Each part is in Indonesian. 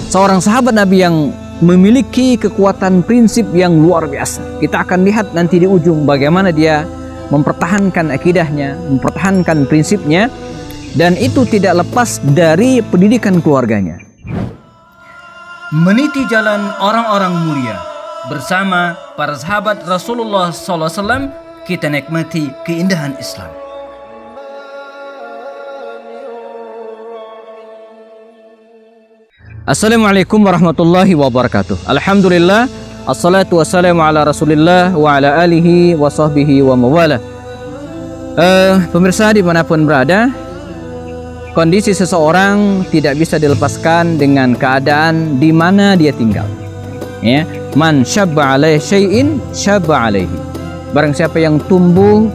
seorang sahabat Nabi yang memiliki kekuatan prinsip yang luar biasa. Kita akan lihat nanti di ujung bagaimana dia mempertahankan akidahnya, mempertahankan prinsipnya, dan itu tidak lepas dari pendidikan keluarganya. Meniti jalan orang-orang mulia bersama para sahabat Rasulullah SAW, kita nikmati keindahan Islam. Assalamualaikum warahmatullahi wabarakatuh. Alhamdulillah, assalatu wassalamu ala rasulillah wa ala alihi wa sahbihi wa mawala. Pemirsa dimanapun berada, kondisi seseorang tidak bisa dilepaskan dengan keadaan di mana dia tinggal. Ya, man syabba alaihi syai'in syabba alaihi. Barang siapa yang tumbuh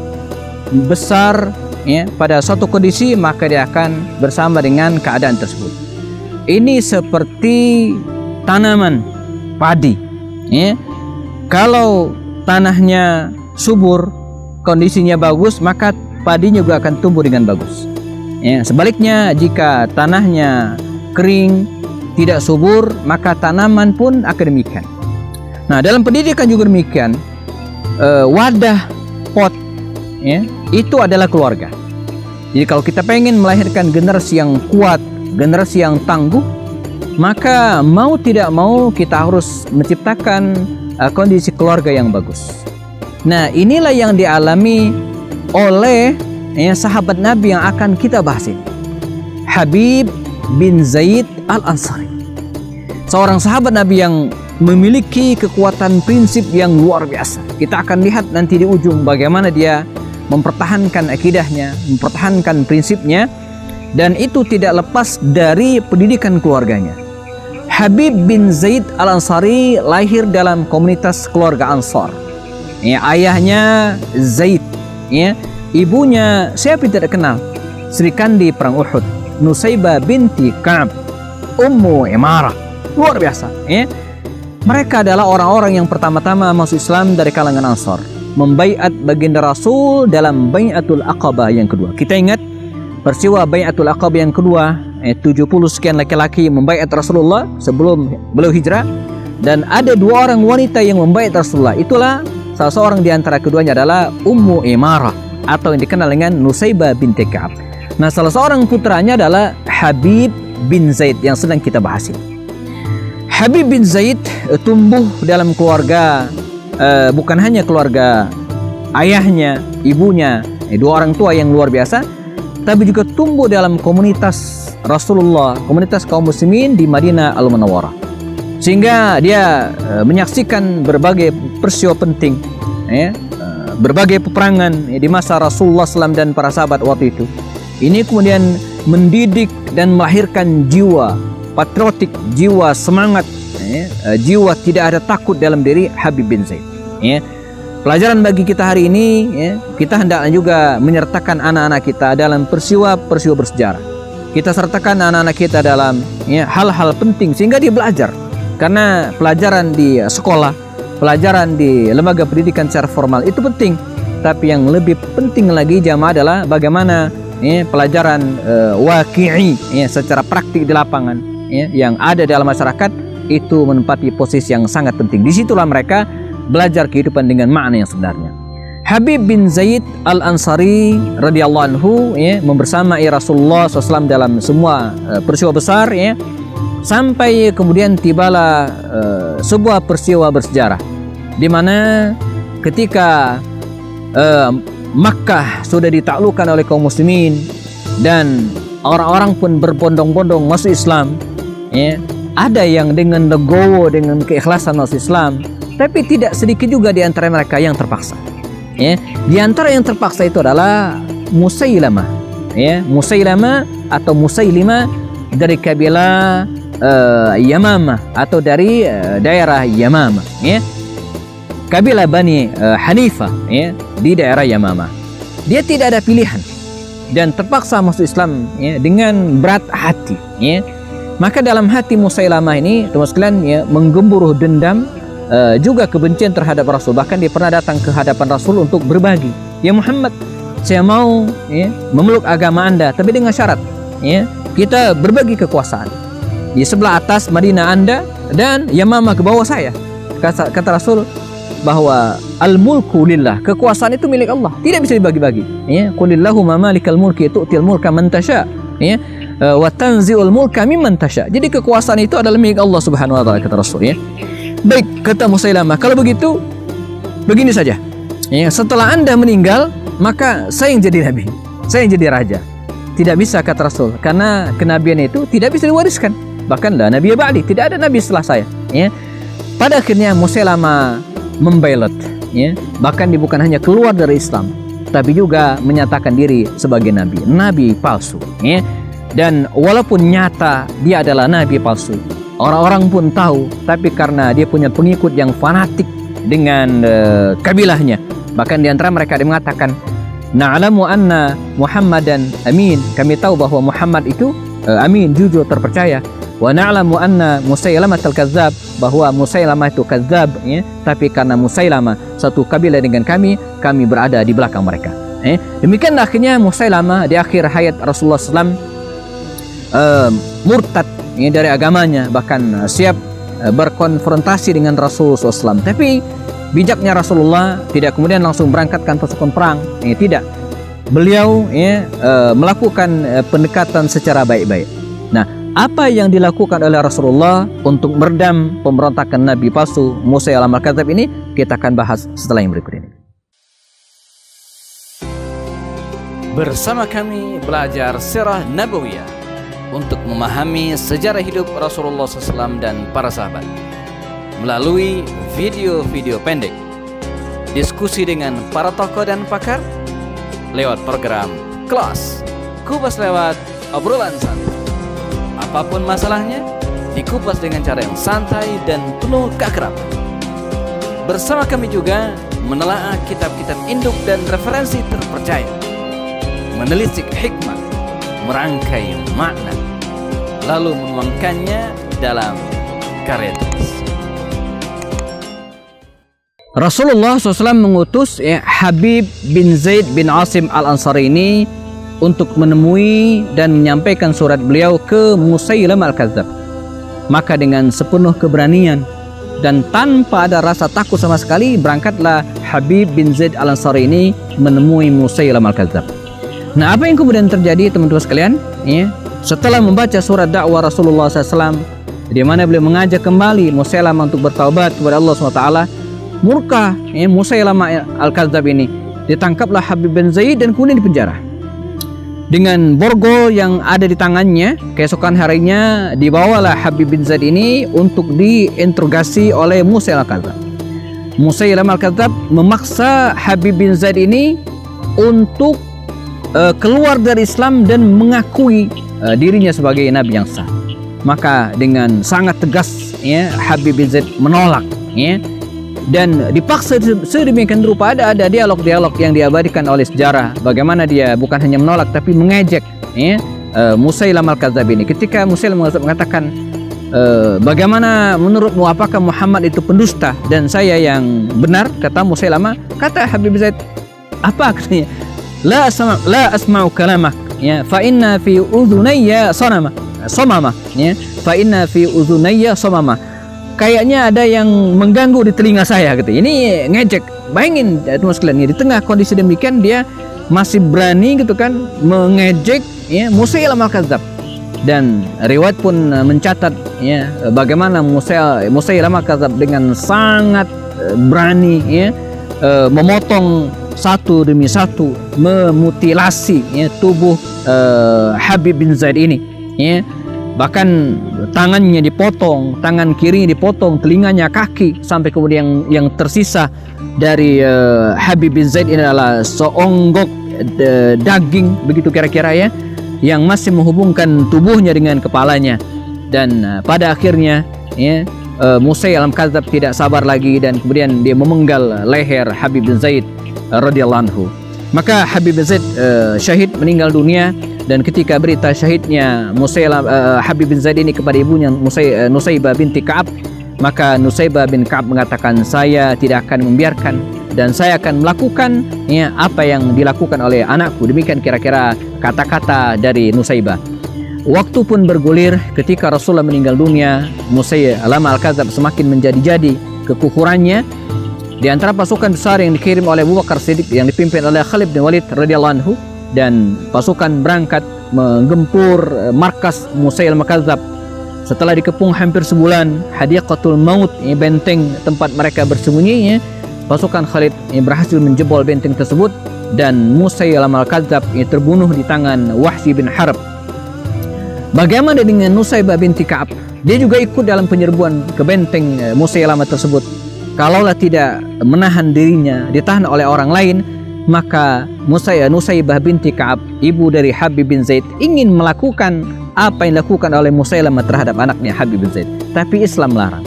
besar ya, pada suatu kondisi, maka dia akan bersama dengan keadaan tersebut. Ini seperti tanaman padi. Ya. Kalau tanahnya subur, kondisinya bagus, maka padinya juga akan tumbuh dengan bagus. Ya. Sebaliknya, jika tanahnya kering, tidak subur, maka tanaman pun akan demikian. Nah, dalam pendidikan juga demikian. Wadah pot ya, itu adalah keluarga. Jadi kalau kita pengen melahirkan generasi yang kuat, generasi yang tangguh, maka mau tidak mau kita harus menciptakan kondisi keluarga yang bagus. Nah, inilah yang dialami oleh sahabat Nabi yang akan kita bahas ini, Habib bin Zaid al-Ansari, seorang sahabat Nabi yang memiliki kekuatan prinsip yang luar biasa. Kita akan lihat nanti di ujung bagaimana dia mempertahankan akidahnya, mempertahankan prinsipnya, dan itu tidak lepas dari pendidikan keluarganya. Habib bin Zaid al-Ansari lahir dalam komunitas keluarga Ansar. Ya, ayahnya Zaid, ya, ibunya siapa tidak kenal, Sri Kandi perang Uhud, Nusaybah binti Ka'ab, Ummu Imarah. Luar biasa. Ya. Mereka adalah orang-orang yang pertama-tama masuk Islam dari kalangan Ansar, membaiat baginda Rasul dalam Bai'atul Aqabah yang kedua. Kita ingat peristiwa Bai'atul Aqabah yang kedua, 70 sekian laki-laki membaiat Rasulullah sebelum beliau hijrah, dan ada 2 orang wanita yang membaiat Rasulullah. Itulah salah seorang di antara keduanya adalah Ummu Imarah atau yang dikenal dengan Nusaybah binti Ka'ab. Nah, salah seorang putranya adalah Habib bin Zaid yang sedang kita bahas ini. Habib bin Zaid tumbuh dalam keluarga, bukan hanya keluarga ayahnya, ibunya, 2 orang tua yang luar biasa, tapi juga tumbuh dalam komunitas Rasulullah, komunitas kaum muslimin di Madinah Al-Munawwarah. Sehingga dia menyaksikan berbagai peristiwa penting, berbagai peperangan di masa Rasulullah SAW dan para sahabat waktu itu. Ini kemudian mendidik dan melahirkan jiwa patriotik, jiwa semangat, jiwa tidak ada takut dalam diri Habib bin Zaid. Pelajaran bagi kita hari ini, kita hendaknya juga menyertakan anak-anak kita dalam peristiwa-peristiwa bersejarah. Kita sertakan anak-anak kita dalam hal-hal penting sehingga dia belajar. Karena pelajaran di sekolah, pelajaran di lembaga pendidikan secara formal itu penting. Tapi yang lebih penting lagi jamaah adalah bagaimana pelajaran waqi'i secara praktik di lapangan yang ada dalam masyarakat itu menempati posisi yang sangat penting. Disitulah mereka belajar kehidupan dengan makna yang sebenarnya. Habib bin Zaid al-Ansari radhiyallahu anhu membersamai Rasulullah SAW dalam semua peristiwa besar, sampai kemudian tibalah sebuah peristiwa bersejarah di mana ketika Makkah sudah ditaklukkan oleh kaum muslimin dan orang-orang pun berbondong-bondong masuk Islam. Ada yang dengan legowo, dengan keikhlasan masuk Islam, tapi tidak sedikit juga di antara mereka yang terpaksa. Di antara yang terpaksa itu adalah Musailamah. Musailamah atau Musailimah dari kabilah Yamamah atau dari daerah Yamamah. Kabilah Bani Hanifah di daerah Yamamah. Dia tidak ada pilihan dan terpaksa masuk Islam dengan berat hati. Maka dalam hati Musailamah ini, teman sekalian, menggemburuh dendam, juga kebencian terhadap Rasul. Bahkan dia pernah datang ke hadapan Rasul untuk berbagi. Ya Muhammad, saya mau memeluk agama Anda, tapi dengan syarat kita berbagi kekuasaan. di sebelah atas Madinah Anda dan Yamamah ke bawah saya. Kata Rasul bahwa al-mulku lillah, kekuasaan itu milik Allah, tidak bisa dibagi-bagi. Ya, qulillahumma malikal mulki tu'til mulka man tasha, ya, wa tanzi'ul mulka mimman tasha. Jadi kekuasaan itu adalah milik Allah Subhanahu wa taala, kata Rasul, ya. Baik, kata Musailamah, kalau begitu begini saja. Ya, setelah Anda meninggal, maka saya yang jadi nabi, saya yang jadi raja. Tidak bisa, kata Rasul, karena kenabian itu tidak bisa diwariskan. Bahkan la nabiya ba'di, tidak ada nabi setelah saya. Ya. Pada akhirnya Musailamah membaiat, ya. Bahkan dia bukan hanya keluar dari Islam, tapi juga menyatakan diri sebagai nabi palsu. Ya. Dan walaupun nyata dia adalah nabi palsu, orang-orang pun tahu, tapi karena dia punya pengikut yang fanatik dengan kabilahnya, bahkan di antara mereka dia mengatakan, na'lamu anna Muhammadan amin, kami tahu bahwa Muhammad itu amin, jujur, terpercaya. Wa na'lamu anna Musailamah al-kazzab, bahwa Musailamah itu kazzab, ya. Tapi karena Musailamah satu kabilah dengan kami berada di belakang mereka. Demikian akhirnya Musailamah di akhir hayat Rasulullah SAW murtad, ya, dari agamanya, bahkan siap berkonfrontasi dengan Rasulullah SAW. Tapi bijaknya Rasulullah tidak kemudian langsung berangkatkan pasukan perang, tidak. Beliau, ya, melakukan pendekatan secara baik-baik. Nah, apa yang dilakukan oleh Rasulullah untuk meredam pemberontakan Nabi palsu Musailamah al-Kadzdzab ini, kita akan bahas setelah yang berikut ini. Bersama kami belajar sirah nabawiyah untuk memahami sejarah hidup Rasulullah SAW dan para sahabat melalui video-video pendek, diskusi dengan para tokoh dan pakar lewat program kelas Kupas Lewat Obrolan Santai. Apapun masalahnya, dikupas dengan cara yang santai dan penuh keakraban. Bersama kami juga menelaah kitab-kitab induk dan referensi terpercaya, menelisik hikmah, merangkai makna, lalu menuangkannya dalam karya tulis. Rasulullah SAW mengutus, ya, Habib bin Zaid bin Asim al-Ansari ini untuk menemui dan menyampaikan surat beliau ke Musailamah al-Kadzdzab. Maka dengan sepenuh keberanian dan tanpa ada rasa takut sama sekali, berangkatlah Habib bin Zaid al-Ansari ini menemui Musailamah al-Kadzdzab. Nah, apa yang kemudian terjadi, teman-teman sekalian? Ya, setelah membaca surat dakwah Rasulullah SAW, di mana beliau mengajak kembali Musailamah untuk bertaubat kepada Allah SWT, murka, ya, Musailamah al-Kadzdzab ini, ditangkaplah Habib bin Zaid dan kemudian dipenjara. Dengan borgol yang ada di tangannya, keesokan harinya dibawalah Habib bin Zaid ini untuk diinterogasi oleh Musailamah al-Kadzdzab. Musailamah al-Kadzdzab memaksa Habib bin Zaid ini untuk keluar dari Islam dan mengakui dirinya sebagai nabi yang sah. Maka dengan sangat tegas, ya, Habib bin Zaid menolak, ya. Dan dipaksa sedemikian rupa. Ada dialog-dialog yang diabadikan oleh sejarah, bagaimana dia bukan hanya menolak tapi mengejek, ya, Musailamah al-Kadzdzab ini. Ketika Musailamah al-Kadzdzab mengatakan, bagaimana menurutmu, apakah Muhammad itu pendusta dan saya yang benar? Kata Musailamah, kata Habib Zaid, apa katanya? La asma'u kalamak, ya, fa inna fi udhunayya samama, ya, fa inna fi udhunayya samama. Kayaknya ada yang mengganggu di telinga saya, gitu. Ini ngejek. Bayangin, teman sekalian, di tengah kondisi demikian dia masih berani, gitu kan, mengejek, ya, Musailamah al-Kadzdzab. Dan riwayat pun mencatat, ya, bagaimana Musailamah al-Kadzdzab dengan sangat berani, ya, memotong satu demi satu, memutilasi, ya, tubuh Habib bin Zaid ini, ya. Bahkan tangannya dipotong, tangan kirinya dipotong, telinganya, kaki, sampai kemudian yang tersisa dari Habib bin Zaid ini adalah seonggok daging, begitu kira-kira, ya, yang masih menghubungkan tubuhnya dengan kepalanya. Dan pada akhirnya, ya, Musailamah al-Kadzdzab tidak sabar lagi dan kemudian dia memenggal leher Habib bin Zaid radhiyallahu anhu. Maka Habib bin Zaid syahid, meninggal dunia. Dan ketika berita syahidnya Habib bin Zaid ini kepada ibunya Nusaybah binti Ka'ab, maka Nusaybah bin Ka'ab mengatakan, saya tidak akan membiarkan dan saya akan melakukan, ya, apa yang dilakukan oleh anakku. Demikian kira-kira kata-kata dari Nusaybah. waktu pun bergulir. Ketika Rasulullah meninggal dunia, Musailama al-Kadzab semakin menjadi-jadi kekufurannya. Di antara pasukan besar yang dikirim oleh Abu Bakar Siddiq yang dipimpin oleh Khalid bin Walid radhiyallahu anhu, dan pasukan berangkat menggempur markas Musailama al-Kadzab. Setelah dikepung hampir sebulan, Hadiqatul Maut, benteng tempat mereka bersembunyi, pasukan Khalid berhasil menjebol benteng tersebut, dan Musailama al-Kadzab terbunuh di tangan Wahsy bin Harb. Bagaimana dengan Nusaybah binti Ka'ab? Dia juga ikut dalam penyerbuan ke benteng Musailamah tersebut. Kalaulah tidak menahan dirinya, ditahan oleh orang lain, maka Nusaybah binti Ka'ab, ibu dari Habib bin Zaid, ingin melakukan apa yang dilakukan oleh Musailamah terhadap anaknya Habib bin Zaid. Tapi Islam larang.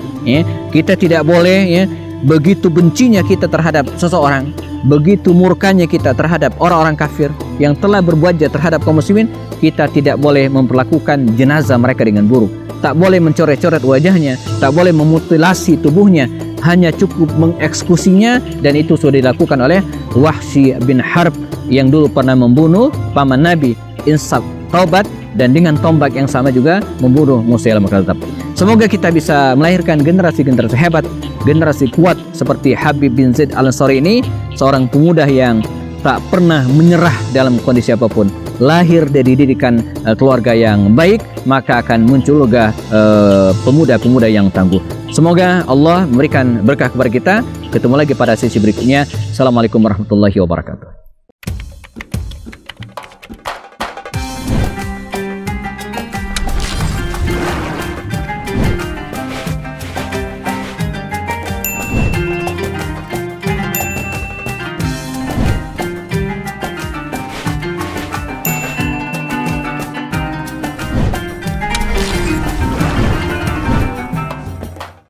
Kita tidak boleh, begitu bencinya kita terhadap seseorang, begitu murkanya kita terhadap orang-orang kafir yang telah berbuat jahat terhadap kaum muslimin, kita tidak boleh memperlakukan jenazah mereka dengan buruk. Tak boleh mencoret-coret wajahnya, tak boleh memutilasi tubuhnya, hanya cukup mengeksekusinya. Dan itu sudah dilakukan oleh Wahsy bin Harb yang dulu pernah membunuh paman Nabi, insaf taubat, dan dengan tombak yang sama juga membunuh Musailamah al-Kadzab. Semoga kita bisa melahirkan generasi-generasi hebat, generasi kuat seperti Habib bin Zaid al-Ansari ini, seorang pemuda yang tak pernah menyerah dalam kondisi apapun. Lahir dari didikan keluarga yang baik, maka akan muncul juga pemuda-pemuda yang tangguh. Semoga Allah memberikan berkah kepada kita. Ketemu lagi pada sesi berikutnya. Assalamualaikum warahmatullahi wabarakatuh.